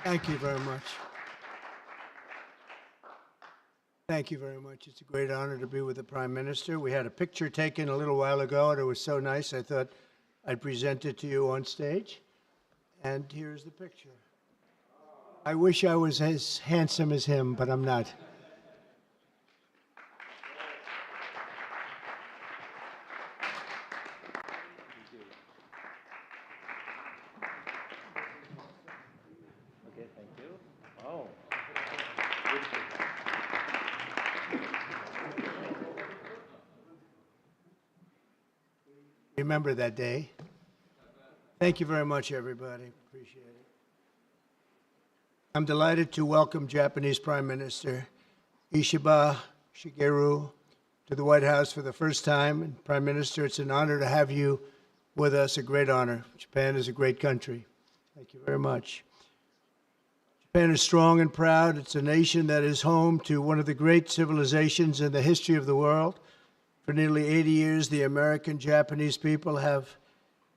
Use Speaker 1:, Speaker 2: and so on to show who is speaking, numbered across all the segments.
Speaker 1: Thank you very much. Thank you very much. It's a great honor to be with the Prime Minister. We had a picture taken a little while ago, and it was so nice, I thought I'd present it to you on stage. And here's the picture. I wish I was as handsome as him, but I'm not.
Speaker 2: Okay, thank you. Oh.
Speaker 1: Remember that day. Thank you very much, everybody. Appreciate it. I'm delighted to welcome Japanese Prime Minister Ishiba Shigeru to the White House for the first time. And Prime Minister, it's an honor to have you with us, a great honor. Japan is a great country. Thank you very much. Japan is strong and proud. It's a nation that is home to one of the great civilizations in the history of the world. For nearly 80 years, the American-Japanese people have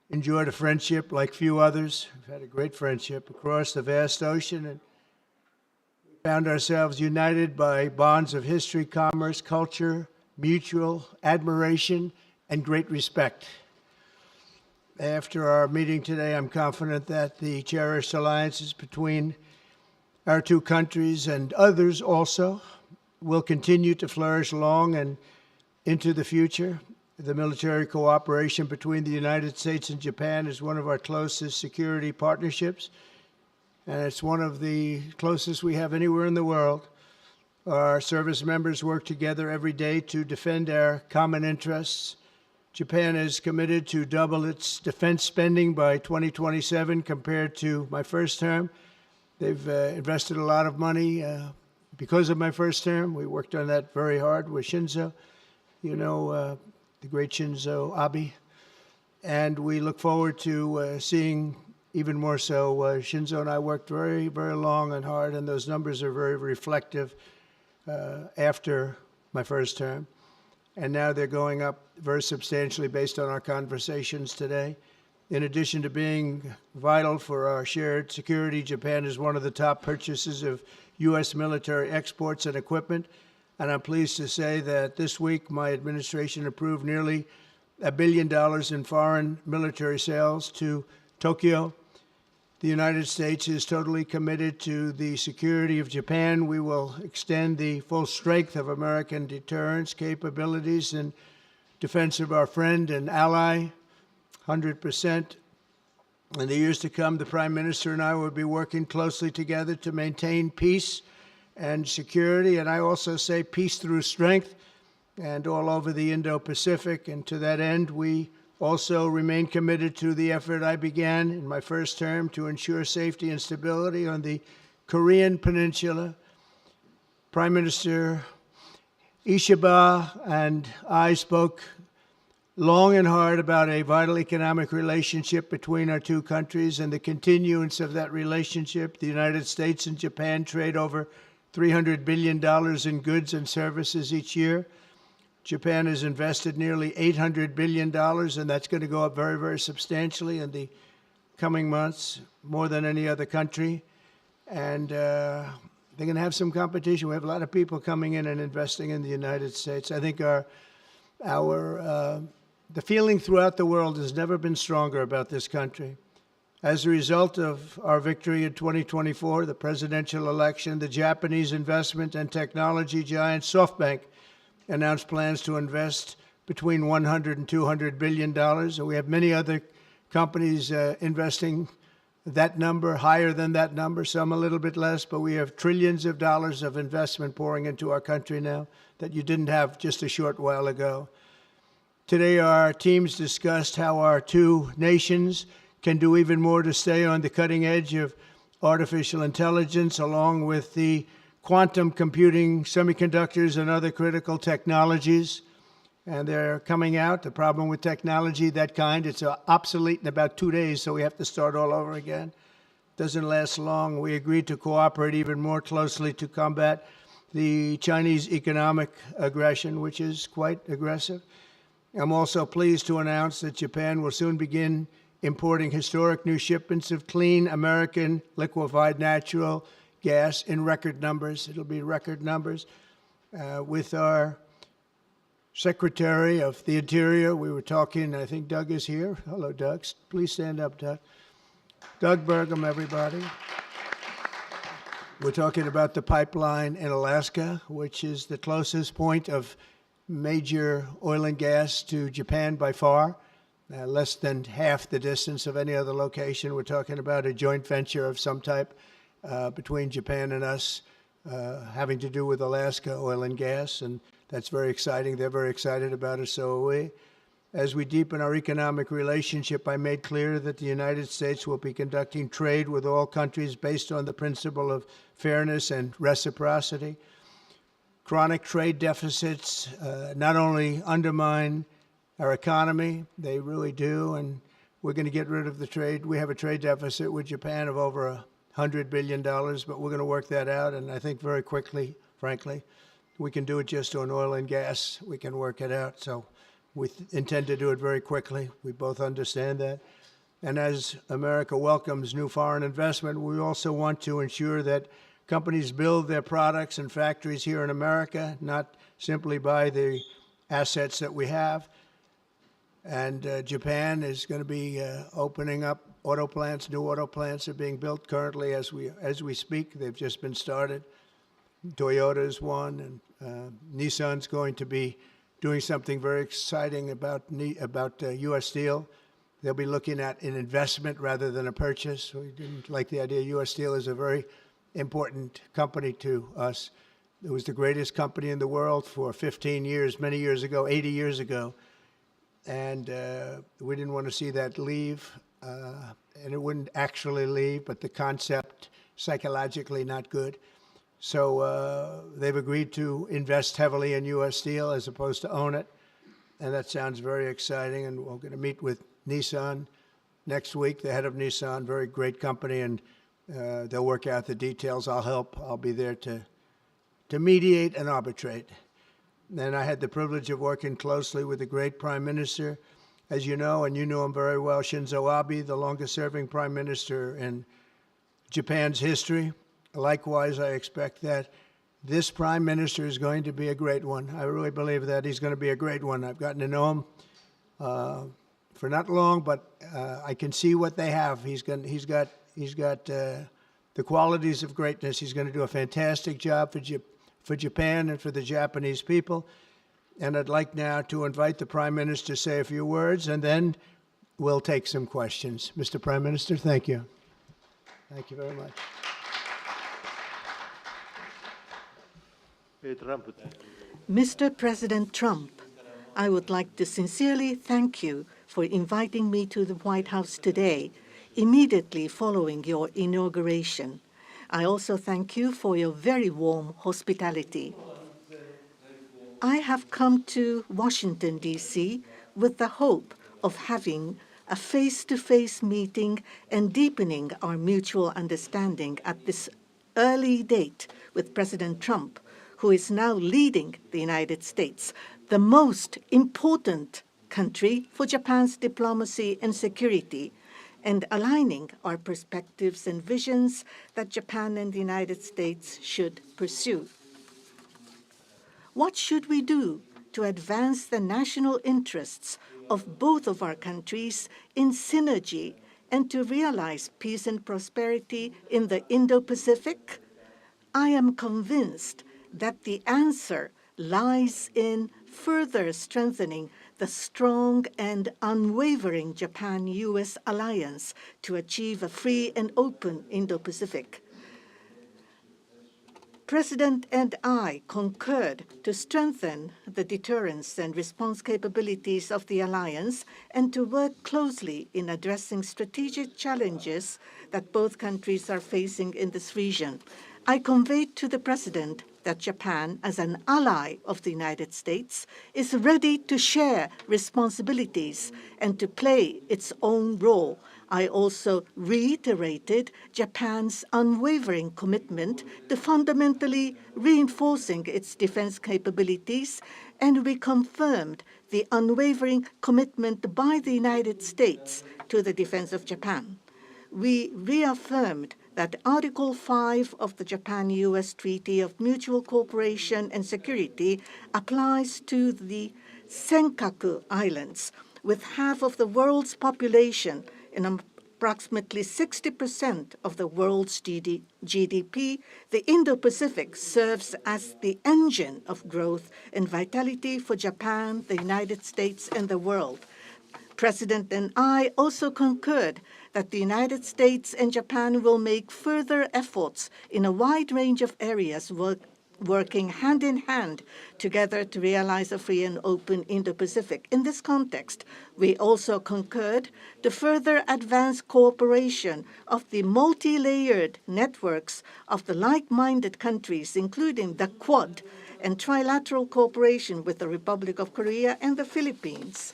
Speaker 1: enjoyed a friendship like few others. We've had a great friendship across the vast ocean, and we found ourselves united by bonds of history, commerce, culture, mutual admiration, and great respect. After our meeting today, I'm confident that the cherished alliances between our two countries and others also will continue to flourish long and into the future. The military cooperation between the United States and Japan is one of our closest security partnerships, and it's one of the closest we have anywhere in the world. Our service members work together every day to defend our common interests. Japan is committed to double its defense spending by 2027 compared to my first term. They've invested a lot of money because of my first term. We worked on that very hard with Shinzo, the great Shinzo Abe. And we look forward to seeing even more so. Shinzo and I worked very, very long and hard, and those numbers are very reflective after my first term. And now they're going up very substantially based on our conversations today. In addition to being vital for our shared security, Japan is one of the top purchasers of U.S. military exports and equipment. And I'm pleased to say that this week my administration approved nearly $1 billion in foreign military sales to Tokyo. The United States is totally committed to the security of Japan. We will extend the full strength of American deterrence capabilities in defense of our friend and ally, 100%. In the years to come, the Prime Minister and I will be working closely together to maintain peace and security, and I also say peace through strength, and all over the Indo-Pacific. And to that end, we also remain committed to the effort I began in my first term to ensure safety and stability on the Korean Peninsula. Prime Minister Ishiba and I spoke long and hard about a vital economic relationship between our two countries and the continuance of that relationship. The United States and Japan trade over $300 billion in goods and services each year. Japan has invested nearly $800 billion, and that's going to go up very, very substantially in the coming months, more than any other country. And they're going to have some competition. We have a lot of people coming in and investing in the United States. I think the feeling throughout the world has never been stronger about this country. As a result of our victory in 2024, the presidential election, the Japanese investment and technology giant SoftBank announced plans to invest between $100 and $200 billion. And we have many other companies investing that number, higher than that number, some a little bit less, but we have trillions of dollars of investment pouring into our country now that you didn't have just a short while ago. Today, our teams discussed how our two nations can do even more to stay on the cutting edge of artificial intelligence, along with the quantum computing, semiconductors, and other critical technologies. And they're coming out. The problem with technology, that kind, it's obsolete in about 2 days, so we have to start all over again. Doesn't last long. We agreed to cooperate even more closely to combat the Chinese economic aggression, which is quite aggressive. I'm also pleased to announce that Japan will soon begin importing historic new shipments of clean American liquefied natural gas in record numbers. It'll be record numbers. With our Secretary of the Interior, we were talking, I think Doug is here. Hello, Doug. Please stand up, Doug. Doug Burgum, everybody. We're talking about the pipeline in Alaska, which is the closest point of major oil and gas to Japan by far, less than half the distance of any other location. We're talking about a joint venture of some type between Japan and us, having to do with Alaska oil and gas, and that's very exciting. They're very excited about it, so are we. As we deepen our economic relationship, I made clear that the United States will be conducting trade with all countries based on the principle of fairness and reciprocity. Chronic trade deficits not only undermine our economy, they really do, and we're going to get rid of the trade. We have a trade deficit with Japan of over $100 billion, but we're going to work that out, and I think very quickly, frankly. We can do it just on oil and gas. We can work it out, so we intend to do it very quickly. We both understand that. And as America welcomes new foreign investment, we also want to ensure that companies build their products and factories here in America, not simply buy the assets that we have. And Japan is going to be opening up auto plants. New auto plants are being built currently as we speak. They've just been started. Toyota is one, and Nissan's going to be doing something very exciting about U.S. Steel. They'll be looking at an investment rather than a purchase. We didn't like the idea. U.S. Steel is a very important company to us. It was the greatest company in the world for 15 years, many years ago, 80 years ago. And we didn't want to see that leave. And it wouldn't actually leave, but the concept, psychologically not good. So they've agreed to invest heavily in U.S. Steel as opposed to own it. And that sounds very exciting. And we're going to meet with Nissan next week, the head of Nissan, very great company, and they'll work out the details. I'll help. I'll be there to mediate and arbitrate. And I had the privilege of working closely with the great Prime Minister, as you know, and you know him very well, Shinzo Abe, the longest-serving Prime Minister in Japan's history. Likewise, I expect that this Prime Minister is going to be a great one. I really believe that he's going to be a great one. I've gotten to know him for not long, but I can see what they have. He's got the qualities of greatness. He's going to do a fantastic job for Japan and for the Japanese people. And I'd like now to invite the Prime Minister to say a few words, and then we'll take some questions. Mr. Prime Minister, thank you. Thank you very much.
Speaker 3: Mr. President Trump, I would like to sincerely thank you for inviting me to the White House today, immediately following your inauguration. I also thank you for your very warm hospitality. I have come to Washington, D.C. with the hope of having a face-to-face meeting and deepening our mutual understanding at this early date with President Trump, who is now leading the United States, the most important country for Japan's diplomacy and security, and aligning our perspectives and visions that Japan and the United States should pursue. What should we do to advance the national interests of both of our countries in synergy and to realize peace and prosperity in the Indo-Pacific? I am convinced that the answer lies in further strengthening the strong and unwavering Japan-U.S. alliance to achieve a free and open Indo-Pacific. President and I concurred to strengthen the deterrence and response capabilities of the alliance and to work closely in addressing strategic challenges that both countries are facing in this region. I conveyed to the President that Japan, as an ally of the United States, is ready to share responsibilities and to play its own role. I also reiterated Japan's unwavering commitment to fundamentally reinforcing its defense capabilities, and we confirmed the unwavering commitment by the United States to the defense of Japan. We reaffirmed that Article 5 of the Japan-U.S. Treaty of Mutual Cooperation and Security applies to the Senkaku Islands, with half of the world's population and approximately 60% of the world's GDP. The Indo-Pacific serves as the engine of growth and vitality for Japan, the United States, and the world. President and I also concurred that the United States and Japan will make further efforts in a wide range of areas, working hand in hand together to realize a free and open Indo-Pacific. In this context, we also concurred to further advance cooperation of the multi-layered networks of the like-minded countries, including the Quad and trilateral cooperation with the Republic of Korea and the Philippines.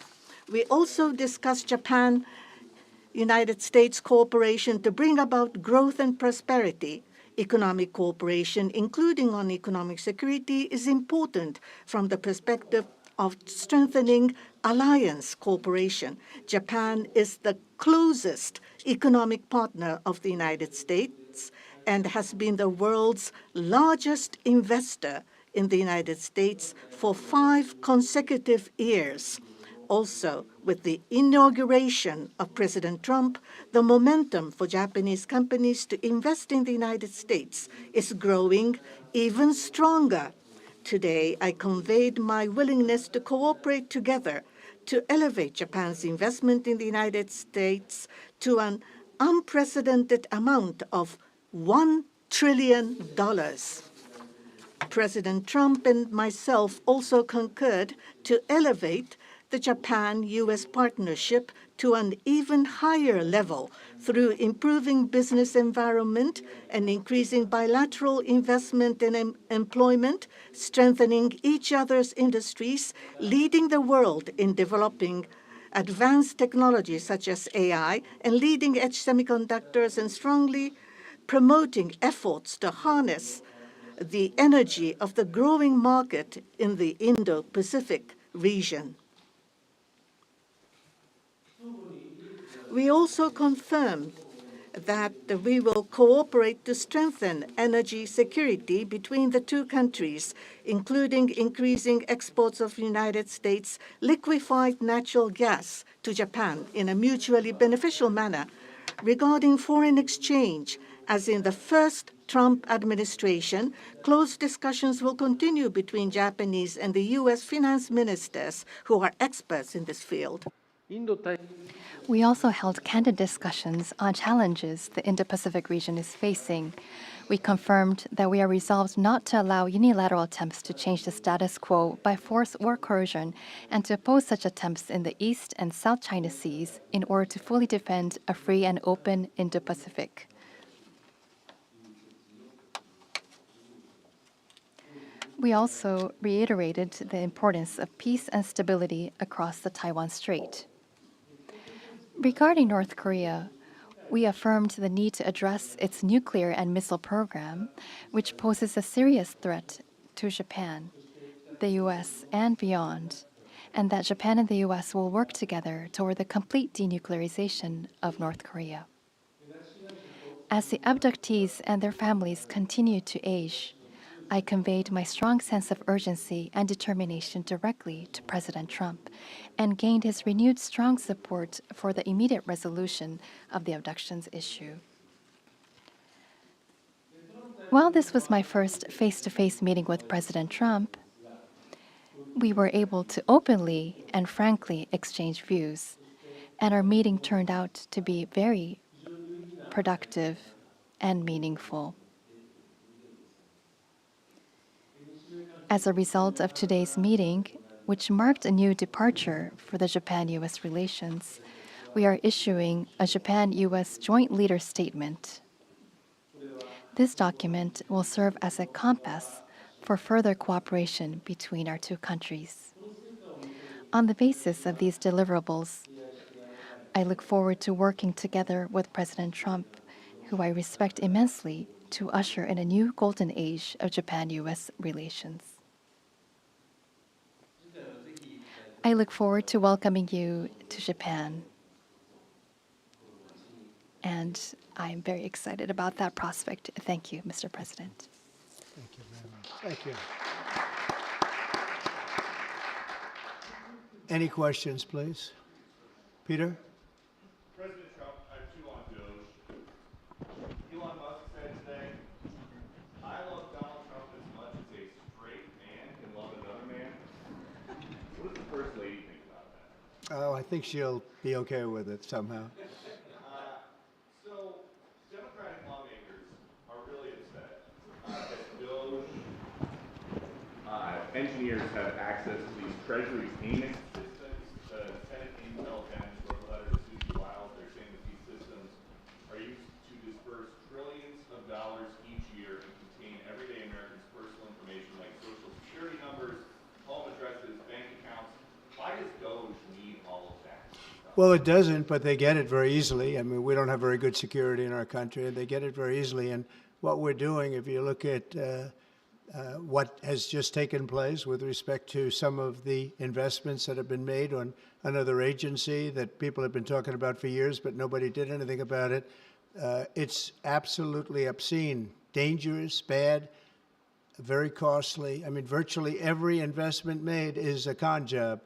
Speaker 3: We also discussed Japan-United States cooperation to bring about growth and prosperity. Economic cooperation, including on economic security, is important from the perspective of strengthening alliance cooperation. Japan is the closest economic partner of the United States and has been the world's largest investor in the United States for 5 consecutive years. Also, with the inauguration of President Trump, the momentum for Japanese companies to invest in the United States is growing even stronger. Today, I conveyed my willingness to cooperate together to elevate Japan's investment in the United States to an unprecedented amount of $1 trillion. President Trump and myself also concurred to elevate the Japan-U.S. partnership to an even higher level through improving business environment and increasing bilateral investment and employment, strengthening each other's industries, leading the world in developing advanced technologies such as AI and leading-edge semiconductors, and strongly promoting efforts to harness the energy of the growing market in the Indo-Pacific region. We also confirmed that we will cooperate to strengthen energy security between the two countries, including increasing exports of United States liquefied natural gas to Japan in a mutually beneficial manner. Regarding foreign exchange, as in the first Trump administration, close discussions will continue between Japanese and the U.S. finance ministers who are experts in this field.
Speaker 4: We also held candid discussions on challenges the Indo-Pacific region is facing. We confirmed that we are resolved not to allow unilateral attempts to change the status quo by force or coercion, and to oppose such attempts in the East and South China Seas in order to fully defend a free and open Indo-Pacific. We also reiterated the importance of peace and stability across the Taiwan Strait. Regarding North Korea, we affirmed the need to address its nuclear and missile program, which poses a serious threat to Japan, the U.S., and beyond, and that Japan and the U.S. will work together toward the complete denuclearization of North Korea. As the abductees and their families continue to age, I conveyed my strong sense of urgency and determination directly to President Trump and gained his renewed strong support for the immediate resolution of the abductions issue. While this was my first face-to-face meeting with President Trump, we were able to openly and frankly exchange views, and our meeting turned out to be very productive and meaningful. As a result of today's meeting, which marked a new departure for the Japan-U.S. relations, we are issuing a Japan-U.S. Joint Leader Statement. This document will serve as a compass for further cooperation between our two countries. On the basis of these deliverables, I look forward to working together with President Trump, who I respect immensely, to usher in a new golden age of Japan-U.S. relations. I look forward to welcoming you to Japan. And I'm very excited about that prospect. Thank you, Mr. President.
Speaker 1: Thank you very much. Thank you. Any questions, please? Peter?
Speaker 5: President Trump, I have two on Doge. Elon Musk said today, I love Donald Trump as much as a straight man can love another man. What does the First Lady think about that?
Speaker 1: Oh, I think she'll be okay with it somehow.
Speaker 5: So, Democratic lawmakers are really upset that Doge engineers have access to these Treasury payment systems. The Senate Intel bench wrote a letter to Susie Wiles. They're saying that these systems are used to disperse trillions of dollars each year and contain everyday Americans' personal information like social security numbers, home addresses, bank accounts. Why does Doge need all of that?
Speaker 1: Well, it doesn't, but they get it very easily. I mean, we don't have very good security in our country, and they get it very easily. And what we're doing, if you look at what has just taken place with respect to some of the investments that have been made on another agency that people have been talking about for years, but nobody did anything about it, it's absolutely obscene, dangerous, bad, very costly. I mean, virtually every investment made is a con job.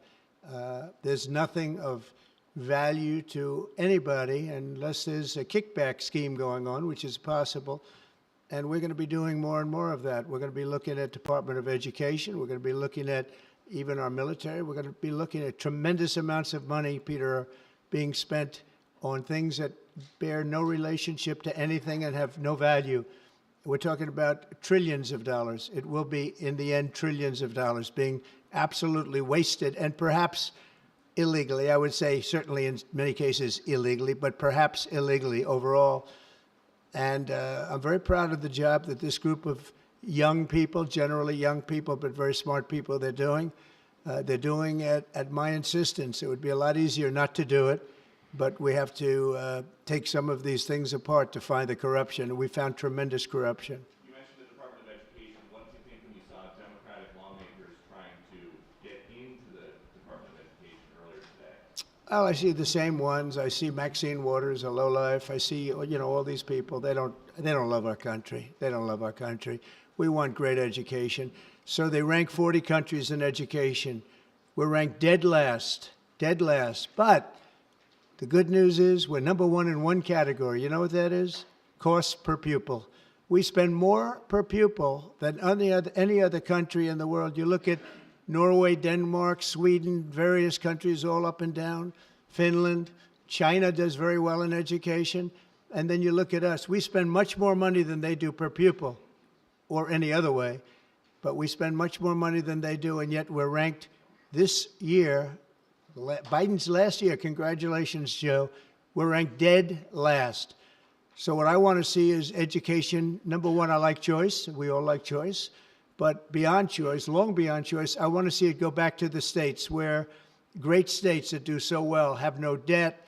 Speaker 1: There's nothing of value to anybody unless there's a kickback scheme going on, which is possible. And we're going to be doing more and more of that. We're going to be looking at Department of Education. We're going to be looking at even our military. We're going to be looking at tremendous amounts of money, Peter, being spent on things that bear no relationship to anything and have no value. We're talking about trillions of dollars. It will be, in the end, trillions of dollars being absolutely wasted and perhaps illegally. I would say certainly in many cases illegally, but perhaps illegally overall. And I'm very proud of the job that this group of young people, generally young people, but very smart people, they're doing. They're doing it at my insistence. It would be a lot easier not to do it, but we have to take some of these things apart to find the corruption. And we found tremendous corruption.
Speaker 5: You mentioned the Department of Education. What did you think when you saw Democratic lawmakers trying to get into the Department of Education earlier today?
Speaker 1: Oh, I see the same ones. I see Maxine Waters, a lowlife. I see, all these people. They don't love our country. They don't love our country. We want great education. So they rank 40 countries in education. We're ranked dead last. But the good news is we're number one in one category. You know what that is? Cost per pupil. We spend more per pupil than any other country in the world. You look at Norway, Denmark, Sweden, various countries all up and down, Finland. China does very well in education. And then you look at us. We spend much more money than they do per pupil or any other way. But we spend much more money than they do, and yet we're ranked this year, Biden's last year, congratulations, Joe, we're ranked dead last. So what I want to see is education. Number one, I like choice. We all like choice. But beyond choice, long beyond choice, I want to see it go back to the states where great states that do so well have no debt.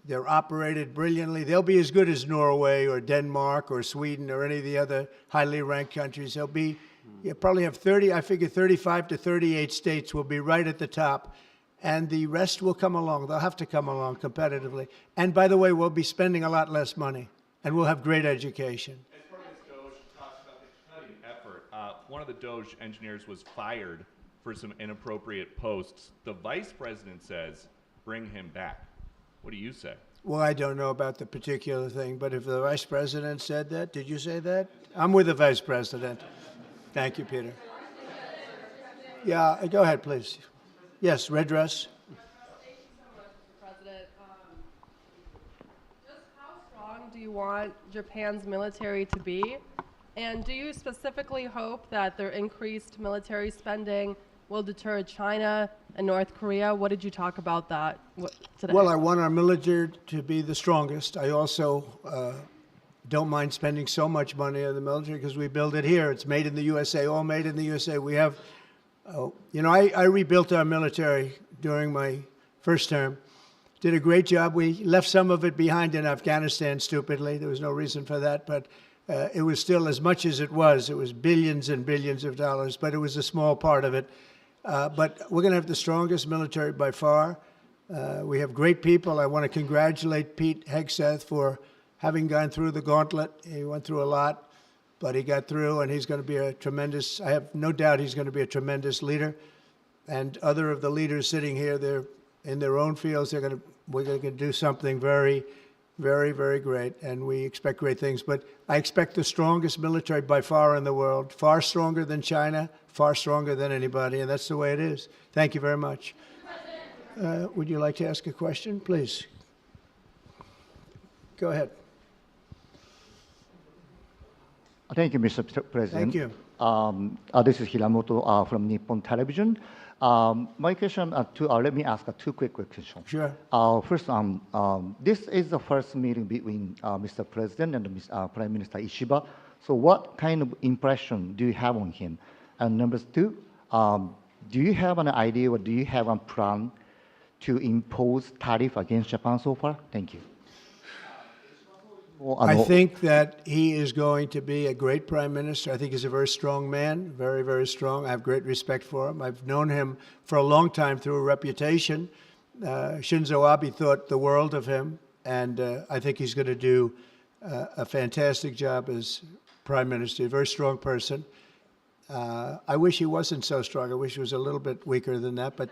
Speaker 1: They're operated brilliantly. They'll be as good as Norway or Denmark or Sweden or any of the other highly ranked countries. They'll be, you probably have 35 to 38 states will be right at the top. And the rest will come along. They'll have to come along competitively. And by the way, we'll be spending a lot less money. And we'll have great education.
Speaker 5: As part of this Doge talks about the cutting effort, one of the Doge engineers was fired for some inappropriate posts. The vice president says, bring him back. What do you say?
Speaker 1: Well, I don't know about the particular thing, but if the vice president said that, did you say that? I'm with the vice president. Thank you, Peter. Yeah, go ahead, please. Yes, red dress.
Speaker 6: Thank you so much, Mr. President. Just how strong do you want Japan's military to be? And do you specifically hope that their increased military spending will deter China and North Korea? What did you talk about that today?
Speaker 1: Well, I want our military to be the strongest. I also don't mind spending so much money on the military because we build it here. It's made in the USA, all made in the USA. We have, I rebuilt our military during my first term. Did a great job. We left some of it behind in Afghanistan, stupidly. There was no reason for that, but it was still as much as it was. It was billions and billions of dollars, but it was a small part of it. But we're going to have the strongest military by far. We have great people. I want to congratulate Pete Hegseth for having gone through the gauntlet. He went through a lot, but he got through, and he's going to be a tremendous, I have no doubt he's going to be a tremendous leader. And other of the leaders sitting here, they're in their own fields. We're going to do something very, very, very great, and we expect great things. But I expect the strongest military by far in the world, far stronger than China, far stronger than anybody, and that's the way it is. Thank you very much. Would you like to ask a question, please? Go ahead.
Speaker 7: Thank you, Mr. President.
Speaker 1: Thank you.
Speaker 7: This is Hiramoto from Nippon Television. My question, let me ask two quick questions.
Speaker 1: Sure.
Speaker 7: First, this is the first meeting between Mr. President and Prime Minister Ishiba. So what kind of impression do you have on him? And number two, do you have an idea or do you have a plan to impose tariff against Japan so far? Thank you.
Speaker 1: I think that he is going to be a great prime minister. I think he's a very strong man, very, very strong. I have great respect for him. I've known him for a long time through a reputation. Shinzo Abe thought the world of him, and I think he's going to do a fantastic job as prime minister. A very strong person. I wish he wasn't so strong. I wish he was a little bit weaker than that, but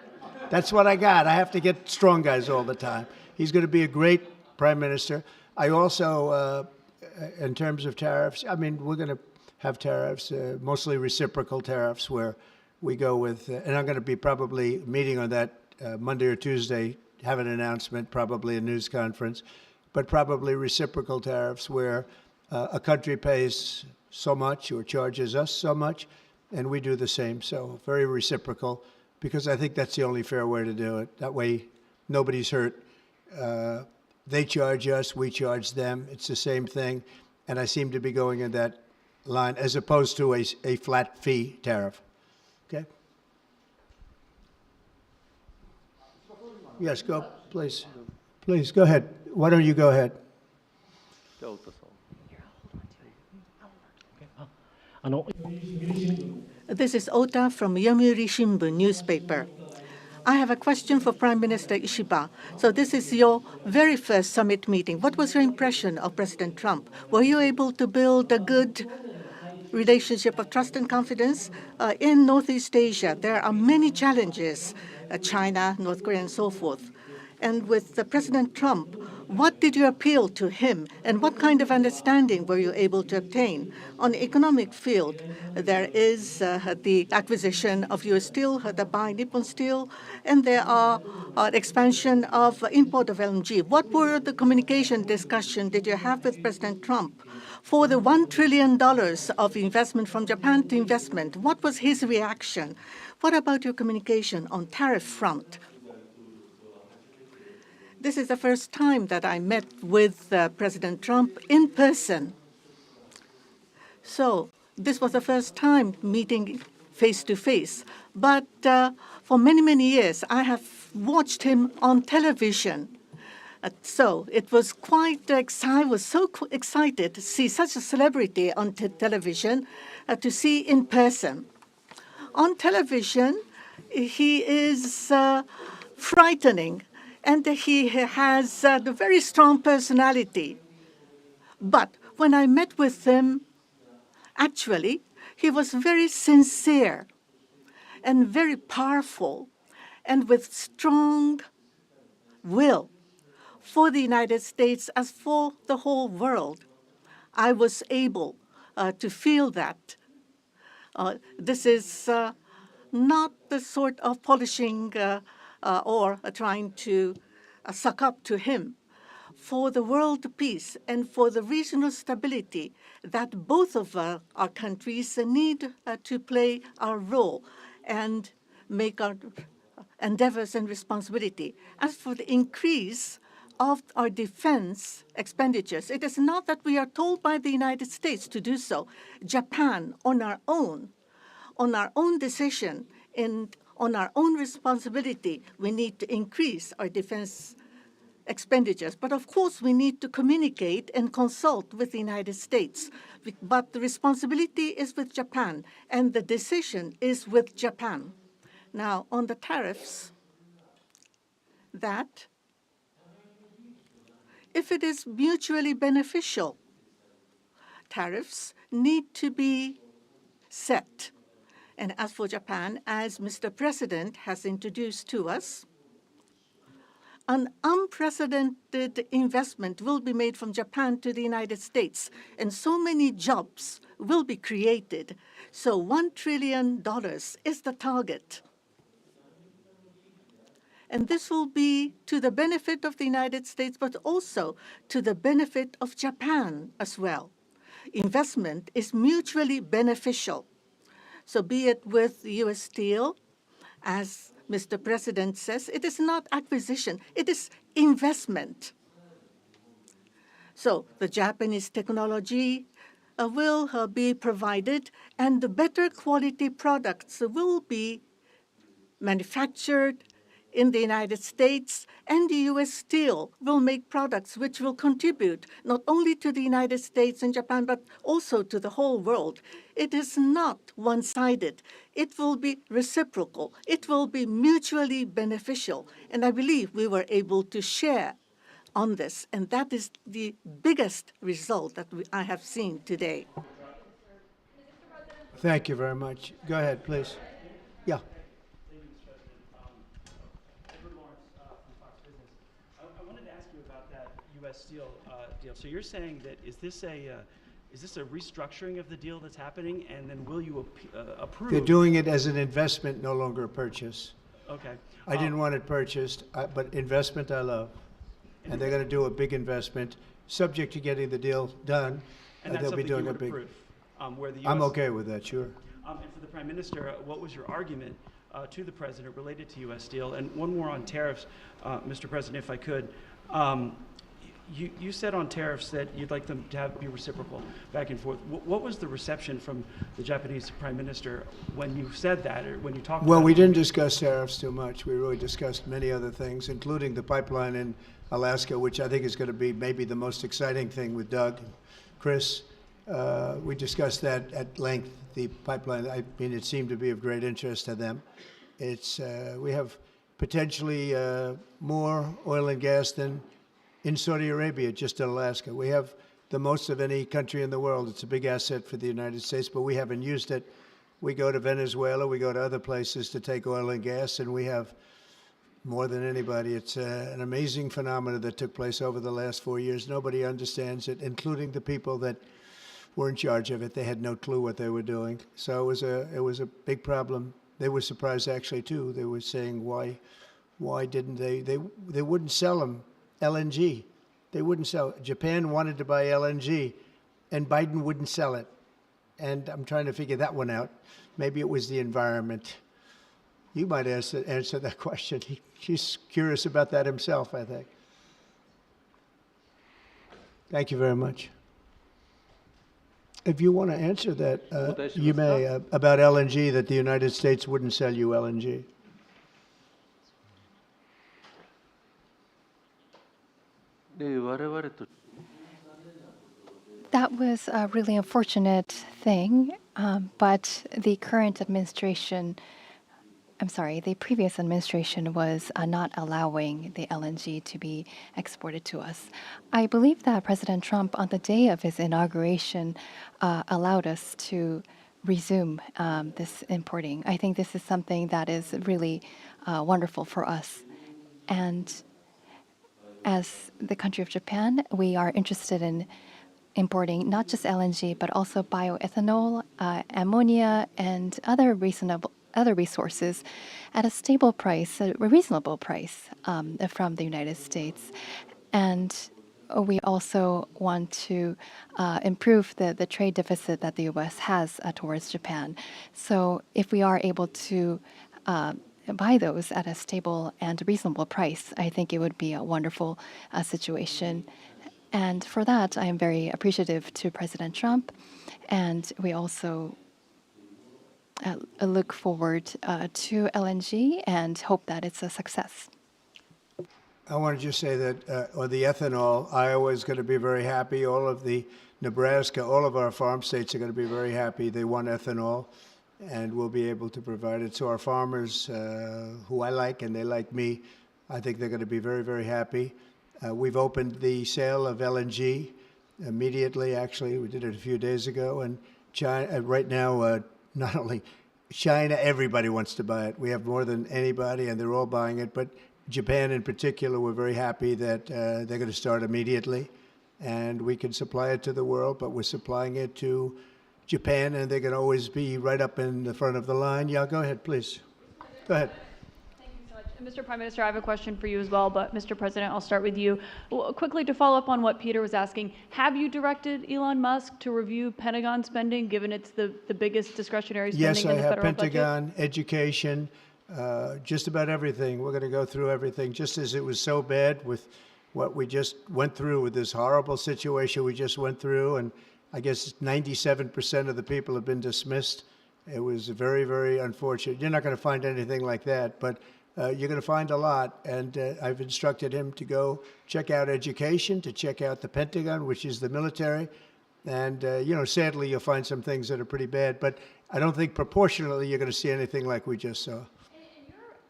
Speaker 1: that's what I got. I have to get strong guys all the time. He's going to be a great prime minister. I also, in terms of tariffs, I mean, we're going to have tariffs, mostly reciprocal tariffs, where we go with, and I'm going to be probably meeting on that Monday or Tuesday, have an announcement, probably a news conference, but probably reciprocal tariffs where a country pays so much or charges us so much, and we do the same. So very reciprocal, because I think that's the only fair way to do it. That way, nobody's hurt. They charge us, we charge them. It's the same thing. And I seem to be going in that line as opposed to a flat fee tariff. Okay? Yes, go, please. Please, go ahead. Why don't you go ahead?
Speaker 3: This is Ota from Yomiuri Shimbun newspaper. I have a question for Prime Minister Ishiba. So this is your very first summit meeting. What was your impression of President Trump? Were you able to build a good relationship of trust and confidence? In Northeast Asia, there are many challenges, China, North Korea, and so forth. And with President Trump, what did you appeal to him, and what kind of understanding were you able to obtain? On the economic field, there is the acquisition of U.S. Steel, by Nippon Steel, and there are expansion of import of LNG. What were the communication discussion did you have with President Trump? For the $1 trillion of investment from Japan to investment, what was his reaction? What about your communication on tariff front? This is the first time that I met with President Trump in person. So this was the first time meeting face to face. But for many, many years, I have watched him on television. So it was quite I was so excited to see such a celebrity on television, to see in person. On television, he is frightening. And he has a very strong personality. But when I met with him, actually, he was very sincere and very powerful and with strong will for the United States as for the whole world. I was able to feel that. This is not the sort of polishing or trying to suck up to him. For the world peace and for the regional stability that both of our countries need to play our role and make our endeavors and responsibility. As for the increase of our defense expenditures, it is not that we are told by the United States to do so. Japan, on our own decision, and on our own responsibility, we need to increase our defense expenditures. But of course, we need to communicate and consult with the United States. But the responsibility is with Japan, and the decision is with Japan. Now, on the tariffs, that if it is mutually beneficial, tariffs need to be set. And as for Japan, as Mr. President has introduced to us, an unprecedented investment will be made from Japan to the United States, and so many jobs will be created. So $1 trillion is the target. And this will be to the benefit of the United States, but also to the benefit of Japan as well. Investment is mutually beneficial. So be it with U.S. Steel, as Mr. President says, it is not acquisition, it is investment. So the Japanese technology will be provided, and the better quality products will be manufactured in the United States, and the U.S. Steel will make products which will contribute not only to the United States and Japan, but also to the whole world. It is not one-sided. It will be reciprocal. It will be mutually beneficial. And I believe we were able to share on this, and that is the biggest result that I have seen today.
Speaker 1: Thank you very much. Go ahead, please. Yeah.
Speaker 8: I wanted to ask you about that U.S. Steel deal. So you're saying that is this a restructuring of the deal that's happening, and then will you approve?
Speaker 1: They're doing it as an investment, no longer a purchase.
Speaker 8: Okay.
Speaker 1: I didn't want it purchased, but investment I love. And they're going to do a big investment, subject to getting the deal done.
Speaker 8: And that's
Speaker 1: they'll be
Speaker 8: something
Speaker 1: doing
Speaker 8: you
Speaker 1: a
Speaker 8: would
Speaker 1: big.
Speaker 8: approve, where the U.S.
Speaker 1: I'm okay with that, sure.
Speaker 8: And for the Prime Minister, what was your argument to the President related to U.S. Steel? And one more on tariffs, Mr. President, if I could. You said on tariffs that you'd like them to be reciprocal back and forth. What was the reception from the Japanese Prime Minister when you said that, or when you talked
Speaker 1: Well,
Speaker 8: about
Speaker 1: we
Speaker 8: it?
Speaker 1: didn't discuss tariffs too much. We really discussed many other things, including the pipeline in Alaska, which I think is going to be maybe the most exciting thing with Doug and Chris. We discussed that at length, the pipeline. I mean, it seemed to be of great interest to them. It's we have potentially more oil and gas than in Saudi Arabia, just in Alaska. We have the most of any country in the world. It's a big asset for the United States, but we haven't used it. We go to Venezuela, we go to other places to take oil and gas, and we have more than anybody. It's an amazing phenomenon that took place over the last 4 years. Nobody understands it, including the people that were in charge of it. They had no clue what they were doing. So it was a big problem. They were surprised actually too. They were saying why didn't they wouldn't sell them LNG. They wouldn't sell it. Japan wanted to buy LNG, and Biden wouldn't sell it. And I'm trying to figure that one out. Maybe it was the environment. You might answer that question. He's curious about that himself, I think. Thank you very much. If you want to answer that, you may, about LNG, that the United States wouldn't sell you LNG.
Speaker 4: That was a really unfortunate thing, but the current administration, the previous administration was not allowing the LNG to be exported to us. I believe that President Trump, on the day of his inauguration, allowed us to resume this importing. I think this is something that is really wonderful for us. And as the country of Japan, we are interested in importing not just LNG, but also bioethanol, ammonia, and other resources at a stable price, a reasonable price from the United States. And we also want to improve the trade deficit that the U.S. has towards Japan. So if we are able to buy those at a stable and reasonable price, I think it would be a wonderful situation. And for that, I am very appreciative to President Trump. And we also look forward to LNG and hope that it's a success.
Speaker 1: I want to just say that on the ethanol, Iowa is going to be very happy. All of the Nebraska, all of our farm states are going to be very happy. They want ethanol. and we'll be able to provide it. So our farmers, who I like and they like me, I think they're going to be very, very happy. We've opened the sale of LNG immediately. Actually, we did it a few days ago. And China, right now, not only China, everybody wants to buy it. We have more than anybody, and they're all buying it. But Japan, in particular, we're very happy that they're going to start immediately, and we can supply it to the world. But we're supplying it to Japan, and they're going to always be right up in the front of the line. Yeah, go ahead, please. Go ahead.
Speaker 9: Thank you so much. And Mr. Prime Minister, I have a question for you as well, but Mr. President, I'll start with you. Well, quickly, to follow up on what Peter was asking, have you directed Elon Musk to review Pentagon spending, given it's the biggest discretionary spending
Speaker 1: Yes, I
Speaker 9: in the
Speaker 1: have
Speaker 9: federal
Speaker 1: Pentagon,
Speaker 9: budget?
Speaker 1: education, just about everything. We're going to go through everything, just as it was so bad with what we just went through with this horrible situation we just went through. And I guess 97% of the people have been dismissed. It was very, very unfortunate. You're not going to find anything like that, but you're going to find a lot. And I've instructed him to go check out education, to check out the Pentagon, which is the military. And, sadly, you'll find some things that are pretty bad. But I don't think proportionally you're going to see anything like we just saw.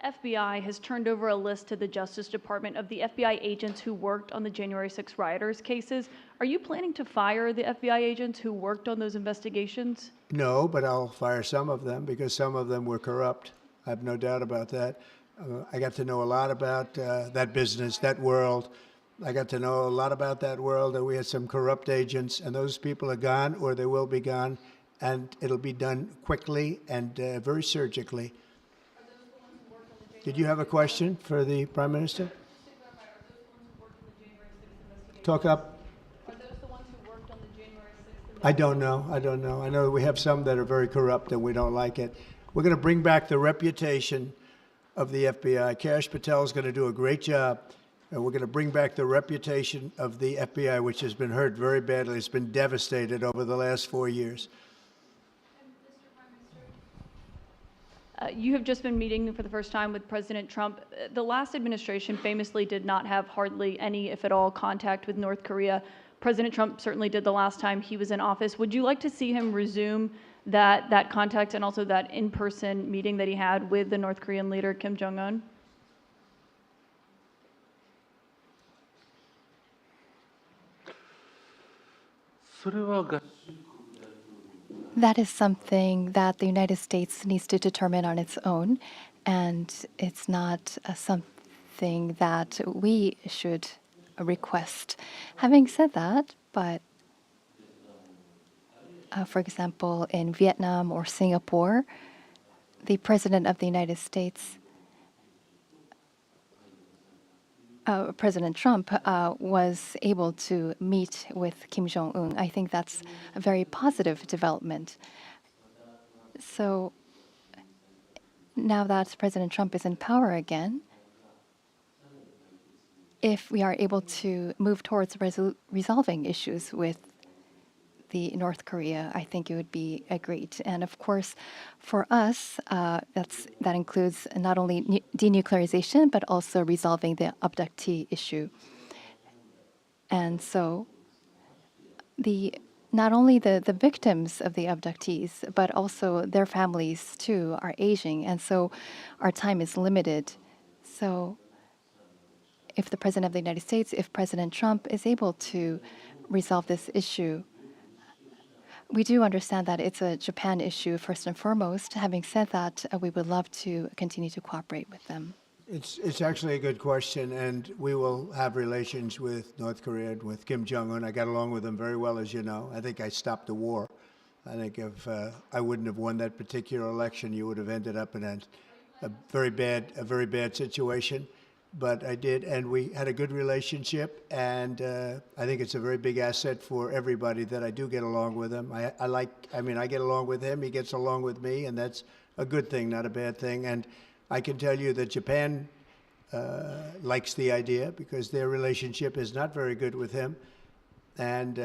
Speaker 9: FBI has turned over a list to the Justice Department of the FBI agents who worked on the January 6 rioters cases. Are you planning to fire the FBI agents who worked on those investigations?
Speaker 1: No, but I'll fire some of them because some of them were corrupt. I have no doubt about that. I got to know a lot about that business, that world. I got to know a lot about that world, and we had some corrupt agents, and those people are gone, or they will be gone, and it'll be done quickly and very surgically. Did you have a question for the Prime Minister? Talk up.
Speaker 9: Are those the ones who worked on the January 6th?
Speaker 1: I don't know. I know we have some that are very corrupt and we don't like it. We're going to bring back the reputation of the FBI. Kash Patel is going to do a great job. And we're going to bring back the reputation of the FBI, which has been hurt very badly. It's been devastated over the last 4 years.
Speaker 9: You have just been meeting for the first time with President Trump. The last administration famously did not have hardly any, if at all, contact with North Korea. President Trump certainly did the last time he was in office. Would you like to see him resume that contact and also that in-person meeting that he had with the North Korean leader, Kim Jong-un?
Speaker 4: That is something that the United States needs to determine on its own, and it's not something that we should request. Having said that, but for example, in Vietnam or Singapore, the President of the United States, President Trump, was able to meet with Kim Jong-un. I think that's a very positive development. So now that President Trump is in power again, if we are able to move towards resolving issues with the North Korea, I think it would be great. And of course, for us, that includes not only denuclearization, but also resolving the abductee issue. And so not only the victims of the abductees, but also their families too are aging. And so our time is limited. So if the President of the United States, if President Trump is able to resolve this issue, we do understand that it's a Japan issue first and foremost. Having said that, we would love to continue to cooperate with them.
Speaker 1: It's actually a good question, and we will have relations with North Korea and with Kim Jong-un. I got along with him very well, as you know. I think I stopped the war. I think if I wouldn't have won that particular election, you would have ended up in a very bad situation. But I did, and we had a good relationship, and I think it's a very big asset for everybody that I do get along with him. I get along with him, he gets along with me, and that's a good thing, not a bad thing. And I can tell you that Japan likes the idea because their relationship is not very good with him. And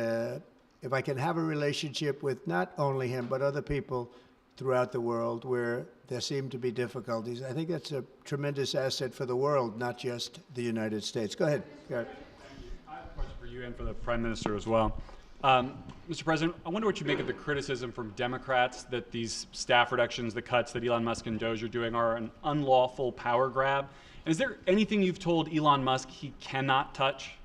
Speaker 1: if I can have a relationship with not only him, but other people throughout the world where there seem to be difficulties, I think that's a tremendous asset for the world, not just the United States. Go ahead, Garrett.
Speaker 10: I have a question for you and for the Prime Minister as well. Mr. President, I wonder what you make of the criticism from Democrats that these staff reductions, the cuts that Elon Musk and Doge are doing are an unlawful power grab. And is there anything you've told Elon Musk he cannot touch?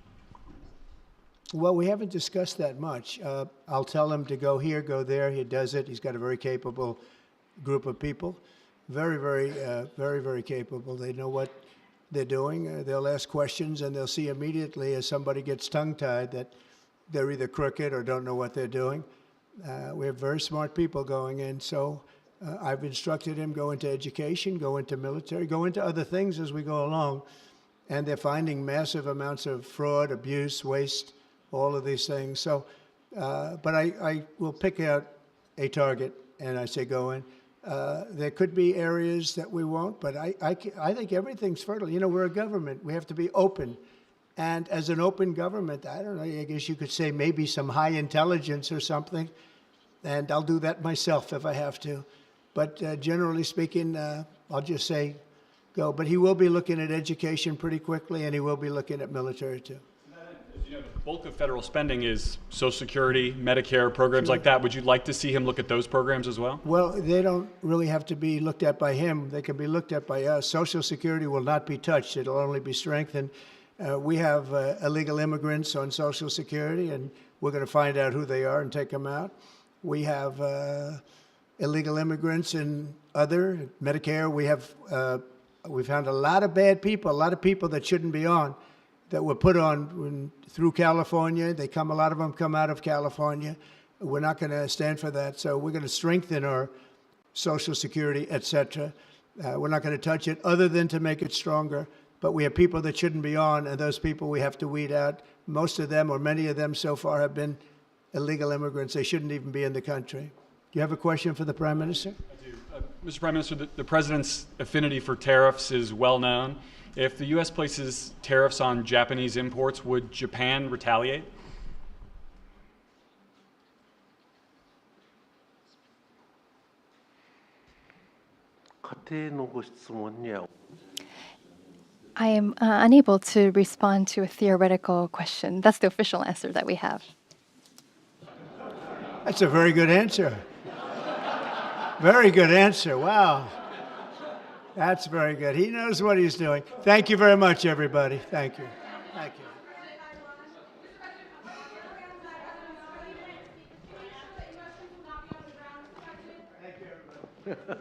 Speaker 1: Well, we haven't discussed that much. I'll tell him to go here, go there. He does it. He's got a very capable group of people. Very capable. They know what they're doing. They'll ask questions, and they'll see immediately as somebody gets tongue-tied that they're either crooked or don't know what they're doing. We have very smart people going in, so I've instructed him go into education, go into military, go into other things as we go along. And they're finding massive amounts of fraud, abuse, waste, all of these things. So, but I will pick out a target, and I say go in. There could be areas that we won't, but I think everything's fertile. You know, we're a government. We have to be open. And as an open government, I don't know, I guess you could say maybe some high intelligence or something, and I'll do that myself if I have to. But generally speaking, I'll just say go. But he will be looking at education pretty quickly, and he will be looking at military too.
Speaker 10: As you know, the bulk of federal spending is Social Security, Medicare, programs like that. Would you like to see him look at those programs as well?
Speaker 1: Well, they don't really have to be looked at by him. They can be looked at by us. Social Security will not be touched. It'll only be strengthened. We have illegal immigrants on Social Security, and we're going to find out who they are and take them out. We have illegal immigrants in other Medicare. We found a lot of bad people, a lot of people that shouldn't be on, that were put on through California. A lot of them come out of California. We're not going to stand for that. So we're going to strengthen our Social Security, et cetera. We're not going to touch it other than to make it stronger. But we have people that shouldn't be on, and those people we have to weed out. Most of them, or many of them so far, have been illegal immigrants. They shouldn't even be in the country. Do you have a question for the Prime Minister?
Speaker 10: I do. Mr. Prime Minister, the President's affinity for tariffs is well known. If the U.S. places tariffs on Japanese imports, would Japan retaliate?
Speaker 4: I am unable to respond to a theoretical question. That's the official answer that we have.
Speaker 1: That's a very good answer. Very good answer. Wow. That's very good. He knows what he's doing. Thank you very much, everybody. Thank you. Thank you. Thank you, everybody.